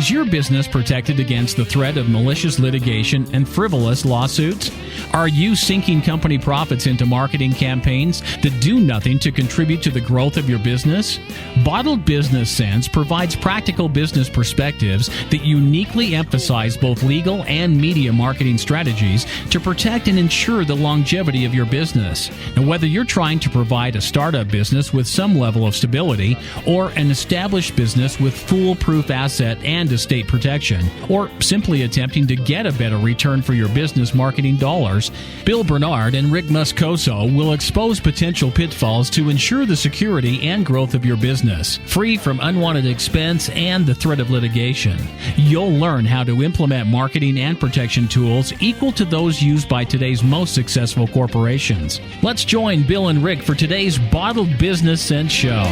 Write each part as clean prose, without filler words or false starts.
Is your business protected against the threat of malicious litigation and frivolous lawsuits? Are you sinking company profits into marketing campaigns that do nothing to contribute to the growth of your business? Bottled Business Sense provides practical business perspectives that uniquely emphasize both legal and media marketing strategies to protect and ensure the longevity of your business. Now, whether you're trying to provide a startup business with some level of stability or an established business with foolproof asset and estate protection, or simply attempting to get a better return for your business marketing dollars, Bill Bernard and Rick Moscoso will expose potential pitfalls to ensure the security and growth of your business, free from unwanted expense and the threat of litigation. You'll learn how to implement marketing and protection tools equal to those used by today's most successful corporations. Let's join Bill and Rick for today's Bottled Business Sense show.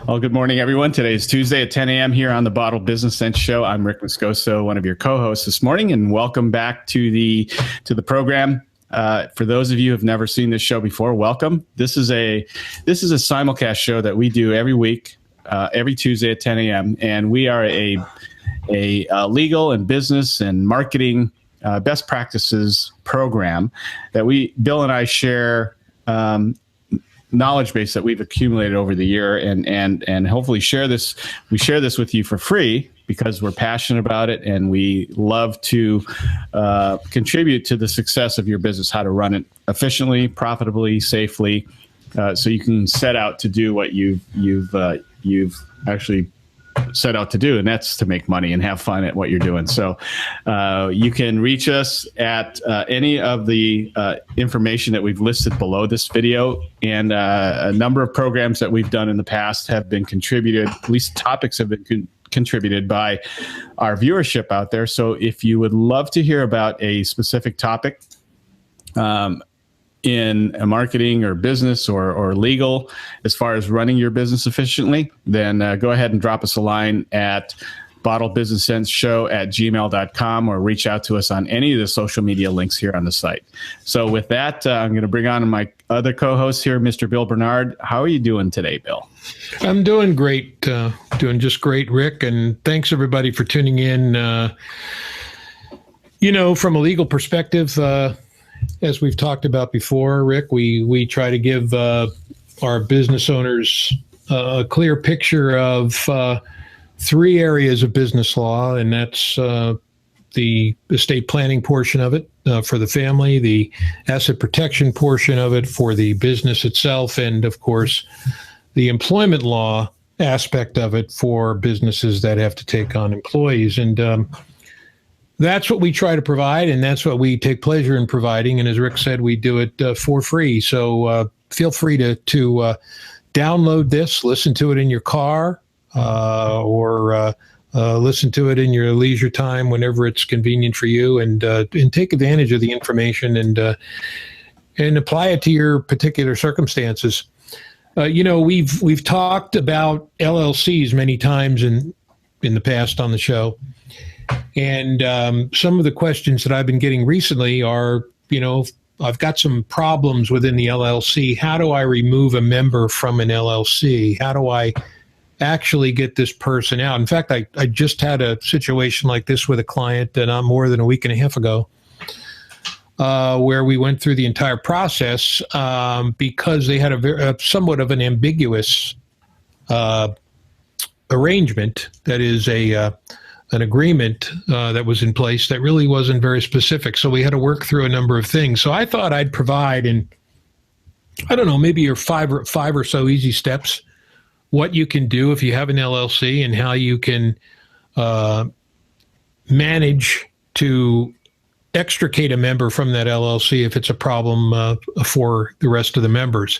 Well, good morning, everyone. Today is Tuesday at 10 a.m. here on the Bottled Business Sense Show. I'm Rick Moscoso, one of your co-hosts this morning, and welcome back to the program. For those of you who have never seen this show before, welcome. This is a simulcast show that we do every week, every Tuesday at 10 a.m. And we are a legal and business and marketing best practices program that Bill and I share. Knowledge base that we've accumulated over the year, and hopefully share this. We share this with you for free because we're passionate about it, and we love to contribute to the success of your business, how to run it efficiently, profitably, safely, so you can set out to do what you've actually set out to do, and that's to make money and have fun at what you're doing. So you can reach us at any of the information that we've listed below this video, and a number of programs that we've done in the past have been contributed, at least topics have been contributed by our viewership out there. So if you would love to hear about a specific topic in a marketing or business or legal, as far as running your business efficiently, then go ahead and drop us a line at bottledbusinesssenseshow@gmail.com, or reach out to us on any of the social media links here on the site. So with that, I'm going to bring on my other co-host here, Mr. Bill Bernard. How are you doing today, Bill? I'm doing great, doing just great, Rick, and thanks everybody for tuning in. From a legal perspective, as we've talked about before, Rick, we try to give our business owners a clear picture of three areas of business law, and that's the estate planning portion of it for the family, the asset protection portion of it for the business itself, and, of course, the employment law aspect of it for businesses that have to take on employees. And that's what we try to provide, and that's what we take pleasure in providing. And as Rick said, we do it for free. So feel free to download this, listen to it in your car, or listen to it in your leisure time whenever it's convenient for you, and take advantage of the information and apply it to your particular circumstances. We've talked about LLCs many times in the past on the show. And some of the questions that I've been getting recently are, I've got some problems within the LLC. How do I remove a member from an LLC? How do I actually get this person out? In fact, I just had a situation like this with a client not more than a week and a half ago, where we went through the entire process because they had a somewhat of an ambiguous arrangement. That is an agreement that was in place that really wasn't very specific. So we had to work through a number of things. So I thought I'd provide, in, I don't know, maybe your five or so easy steps, what you can do if you have an LLC and how you can manage to extricate a member from that LLC if it's a problem for the rest of the members.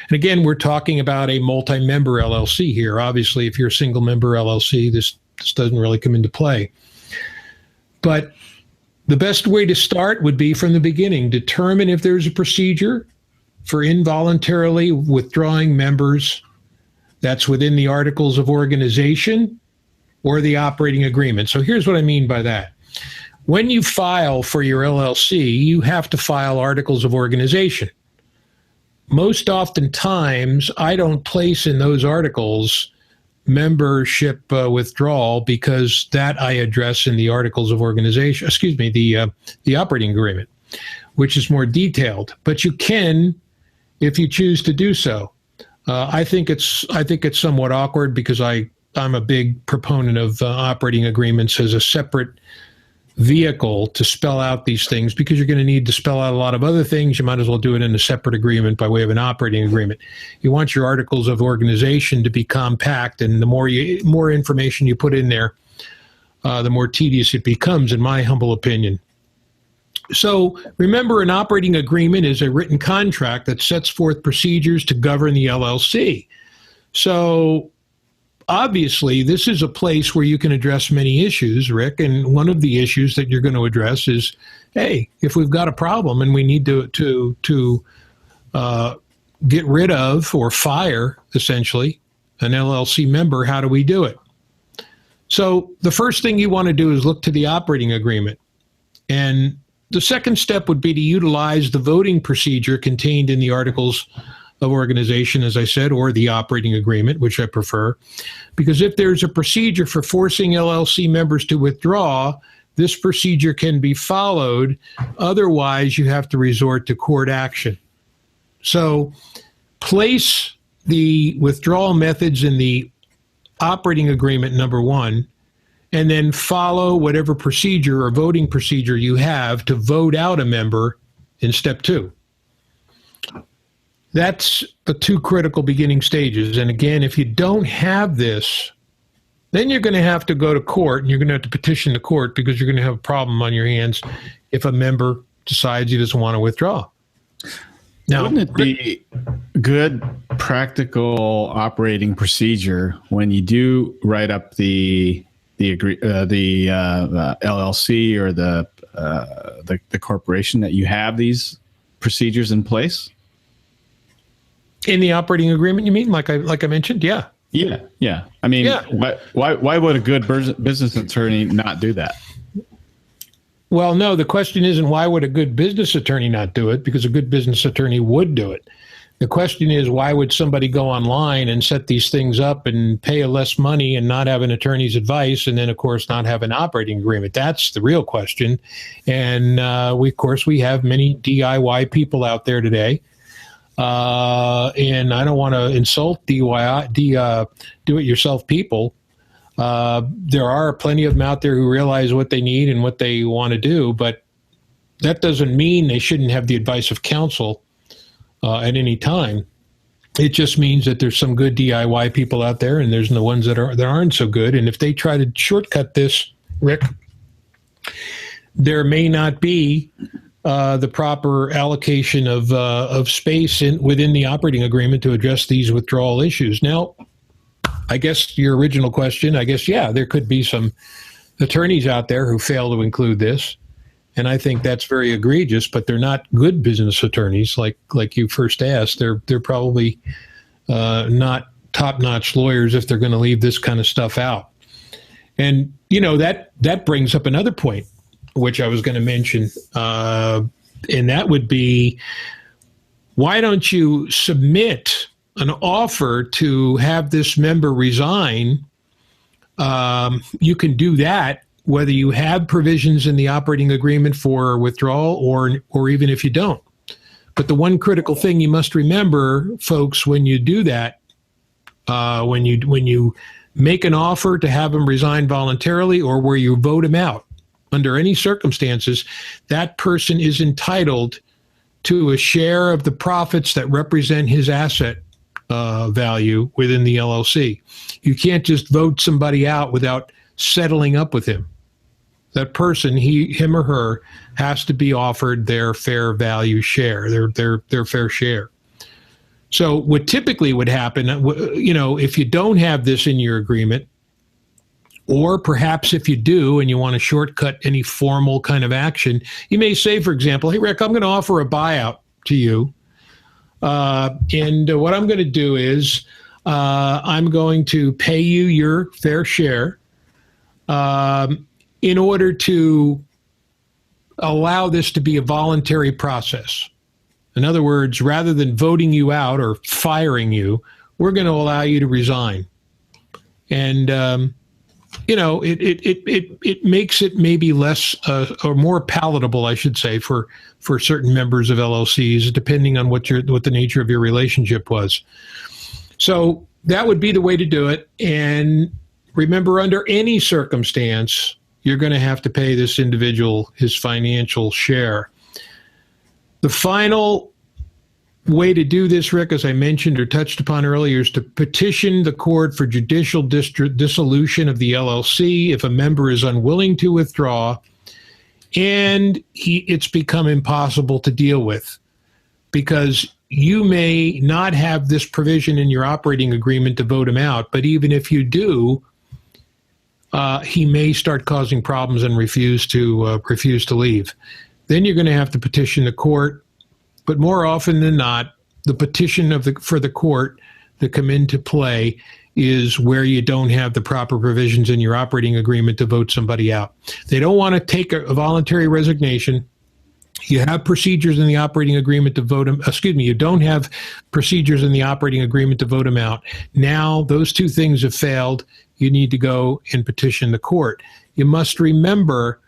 And again, we're talking about a multi-member LLC here. Obviously, if you're a single member LLC, this doesn't really come into play. But the best way to start would be from the beginning. Determine if there's a procedure for involuntarily withdrawing members that's within the articles of organization or the operating agreement. So here's what I mean by that. When you file for your LLC, you have to file articles of organization. Most oftentimes, I don't place in those articles membership withdrawal, because that I address in the articles of organization, the operating agreement, which is more detailed. But you can, if you choose to do so. I think it's somewhat awkward, because I'm a big proponent of operating agreements as a separate vehicle to spell out these things, because you're going to need to spell out a lot of other things. You might as well do it in a separate agreement by way of an operating agreement. You want your articles of organization to be compact, and the more information you put in there, the more tedious it becomes, in my humble opinion. So remember, an operating agreement is a written contract that sets forth procedures to govern the LLC. So obviously, this is a place where you can address many issues, Rick, and one of the issues that you're going to address is, hey, if we've got a problem and we need to get rid of or fire, essentially, an LLC member, how do we do it? So the first thing you want to do is look to the operating agreement. And the second step would be to utilize the voting procedure contained in the articles of organization, as I said, or the operating agreement, which I prefer, because if there's a procedure for forcing LLC members to withdraw, this procedure can be followed. Otherwise, you have to resort to court action. So place the withdrawal methods in the operating agreement, number one, and then follow whatever procedure or voting procedure you have to vote out a member in step two. That's the two critical beginning stages. And again, if you don't have this, then you're going to have to go to court, and you're going to have to petition the court, because you're going to have a problem on your hands if a member decides he doesn't want to withdraw. Now, wouldn't it be good practical operating procedure when you do write up the LLC or the corporation, that you have these procedures in place? In the operating agreement, you mean, like I mentioned? Yeah. Yeah. I mean, yeah. Why would a good business attorney not do that? Well, no, the question isn't why would a good business attorney not do it, because a good business attorney would do it. The question is, why would somebody go online and set these things up and pay less money and not have an attorney's advice, and then, of course, not have an operating agreement? That's the real question. And we have many DIY people out there today. And I don't want to insult do-it-yourself people. There are plenty of them out there who realize what they need and what they want to do, but that doesn't mean they shouldn't have the advice of counsel at any time. It just means that there's some good DIY people out there, and there's the ones that aren't so good. And if they try to shortcut this, Rick, there may not be the proper allocation of space within the operating agreement to address these withdrawal issues. Now, I guess your original question, there could be some attorneys out there who fail to include this, and I think that's very egregious. But they're not good business attorneys, like you first asked. They're probably not top-notch lawyers if they're going to leave this kind of stuff out. And that brings up another point, which I was going to mention, and that would be, why don't you submit an offer to have this member resign? You can do that whether you have provisions in the operating agreement for withdrawal or even if you don't. But the one critical thing you must remember, folks, when you do that, when you make an offer to have him resign voluntarily, or where you vote him out, under any circumstances, that person is entitled to a share of the profits that represent his asset value within the LLC. You can't just vote somebody out without settling up with him. That person, him or her, has to be offered their fair value share, their fair share. So what typically would happen, if you don't have this in your agreement, or perhaps if you do and you want to shortcut any formal kind of action, you may say, for example, hey, Rick, I'm going to offer a buyout to you. And what I'm going to do is I'm going to pay you your fair share in order to allow this to be a voluntary process. In other words, rather than voting you out or firing you, we're going to allow you to resign. And it makes it maybe less or more palatable, I should say, for certain members of LLCs, depending on what the nature of your relationship was. So that would be the way to do it. And remember, under any circumstance, you're going to have to pay this individual his financial share. The final way to do this, Rick, as I mentioned or touched upon earlier, is to petition the court for judicial dissolution of the LLC if a member is unwilling to withdraw and it's become impossible to deal with, because you may not have this provision in your operating agreement to vote him out, but even if you do, he may start causing problems and refuse to leave. Then you're going to have to petition the court. But more often than not, the petition for the court that come into play is where you don't have the proper provisions in your operating agreement to vote somebody out. They don't want to take a voluntary resignation. You have procedures in the operating agreement to vote him. You don't have procedures in the operating agreement to vote him out. Now those two things have failed. You need to go and petition the court. You must remember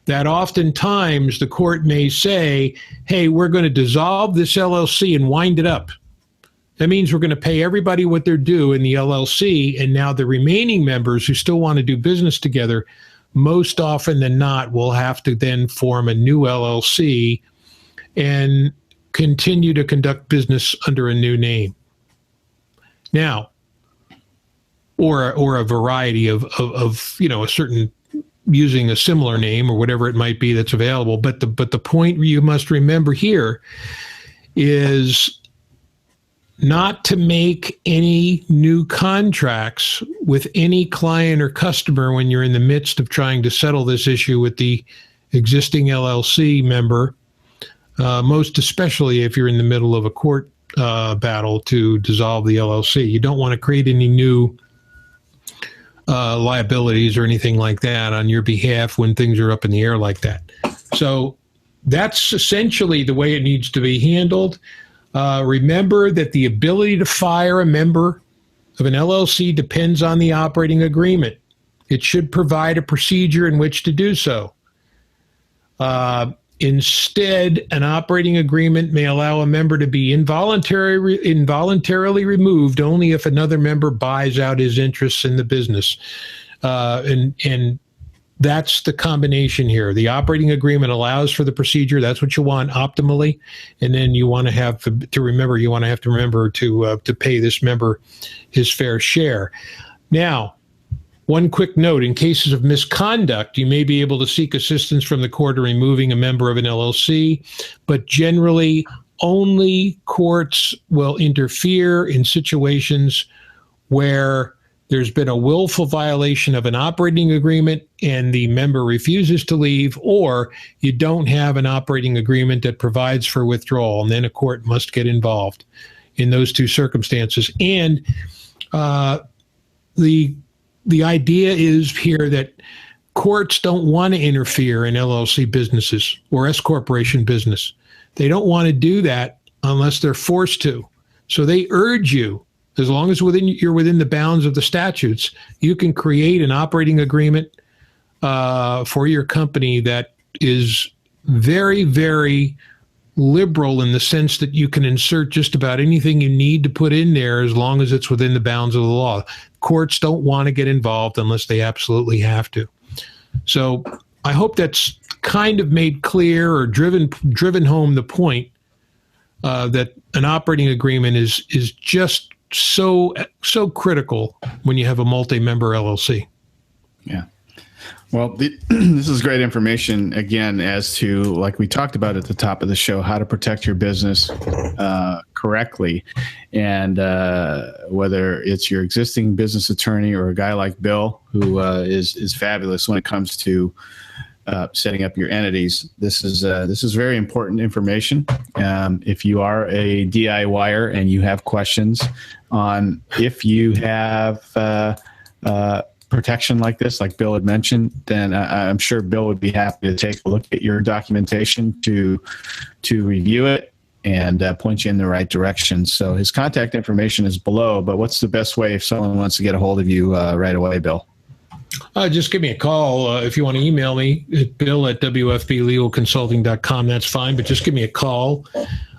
that oftentimes the court may say, hey, we're going to dissolve this LLC and wind it up. That means we're going to pay everybody what they're due in the LLC, and now the remaining members who still want to do business together, most often than not, will have to then form a new LLC and continue to conduct business under a new name. Now, or a variety of a certain, using a similar name or whatever it might be that's available. But the point you must remember here is not to make any new contracts with any client or customer when you're in the midst of trying to settle this issue with the existing LLC member, most especially if you're in the middle of a court battle to dissolve the LLC. You don't want to create any new liabilities or anything like that on your behalf when things are up in the air like that. So that's essentially the way it needs to be handled. Remember that the ability to fire a member of an LLC depends on the operating agreement. It should provide a procedure in which to do so. Instead, an operating agreement may allow a member to be involuntarily removed only if another member buys out his interests in the business. And that's the combination here. The operating agreement allows for the procedure. That's what you want optimally. And then you want to have to remember to pay this member his fair share. Now, one quick note, in cases of misconduct, you may be able to seek assistance from the court in removing a member of an LLC, but generally only courts will interfere in situations where there's been a willful violation of an operating agreement and the member refuses to leave, or you don't have an operating agreement that provides for withdrawal, and then a court must get involved in those two circumstances. And the idea is here that courts don't want to interfere in LLC businesses or S corporation business. They don't want to do that unless they're forced to. So they urge you, as long as you're within the bounds of the statutes, you can create an operating agreement for your company that is very, very liberal in the sense that you can insert just about anything you need to put in there as long as it's within the bounds of the law. Courts don't want to get involved unless they absolutely have to. So I hope that's kind of made clear or driven home the point that an operating agreement is just so critical when you have a multi-member LLC. Yeah. Well, this is great information, again, as to, like we talked about at the top of the show, how to protect your business correctly. And whether it's your existing business attorney or a guy like Bill, who is fabulous when it comes to setting up your entities, this is very important information. If you are a DIYer and you have questions on if you have protection like this, like Bill had mentioned, then I'm sure Bill would be happy to take a look at your documentation to review it and point you in the right direction. So his contact information is below, but what's the best way if someone wants to get a hold of you right away, Bill? Just give me a call. If you want to email me at bill@wfblegalconsulting.com, that's fine, but just give me a call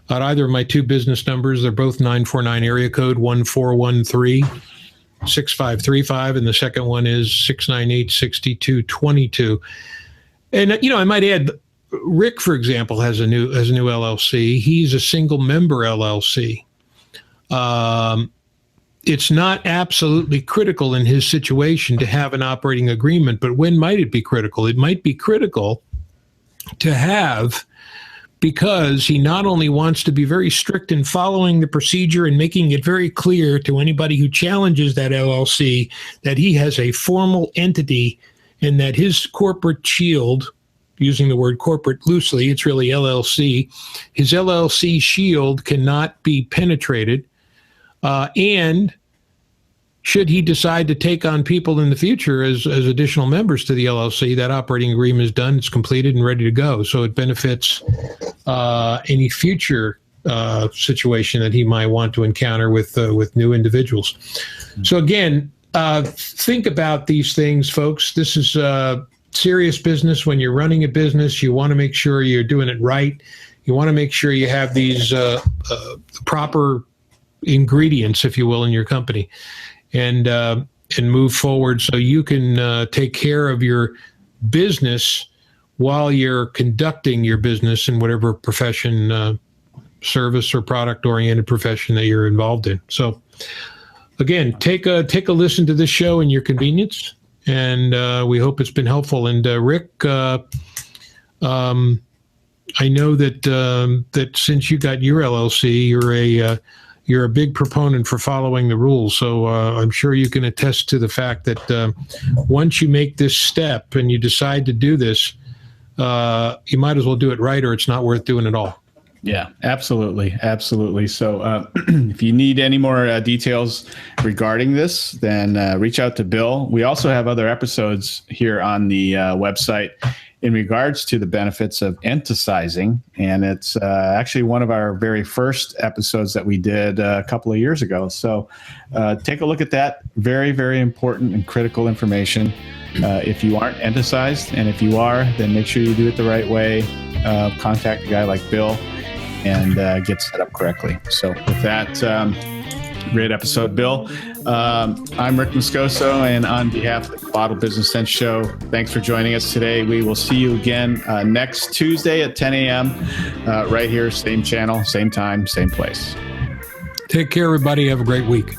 at either of my two business numbers. They're both 949 area code 1413-6535, and the second one is 698-6222. And, I might add, Rick, for example, has a new LLC. He's a single member LLC. It's not absolutely critical in his situation to have an operating agreement, but when might it be critical? It might be critical to have, because he not only wants to be very strict in following the procedure and making it very clear to anybody who challenges that LLC that he has a formal entity and that his corporate shield, using the word corporate loosely, it's really LLC, his LLC shield cannot be penetrated. And should he decide to take on people in the future as additional members to the LLC, that operating agreement is done, it's completed and ready to go. So it benefits any future situation that he might want to encounter with new individuals. So again, think about these things, folks. This is serious business. When you're running a business, you want to make sure you're doing it right. You want to make sure you have these proper ingredients, if you will, in your company, and move forward so you can take care of your business while you're conducting your business in whatever profession, service or product-oriented profession that you're involved in. So again, take a listen to this show in your convenience, and we hope it's been helpful. And Rick, I know that since you got your LLC, you're a big proponent for following the rules. So I'm sure you can attest to the fact that once you make this step and you decide to do this, you might as well do it right, or it's not worth doing at all. Yeah, absolutely. Absolutely. So if you need any more details regarding this, then reach out to Bill. We also have other episodes here on the website in regards to the benefits of enticizing. And it's actually one of our very first episodes that we did a couple of years ago. So take a look at that. Very, very important and critical information. If you aren't enticized, and if you are, then make sure you do it the right way. Contact a guy like Bill and get set up correctly. So with that, great episode, Bill. I'm Rick Moscoso, and on behalf of the Bottle Business Sense Show, thanks for joining us today. We will see you again next Tuesday at 10 a.m. Right here, same channel, same time, same place. Take care, everybody. Have a great week.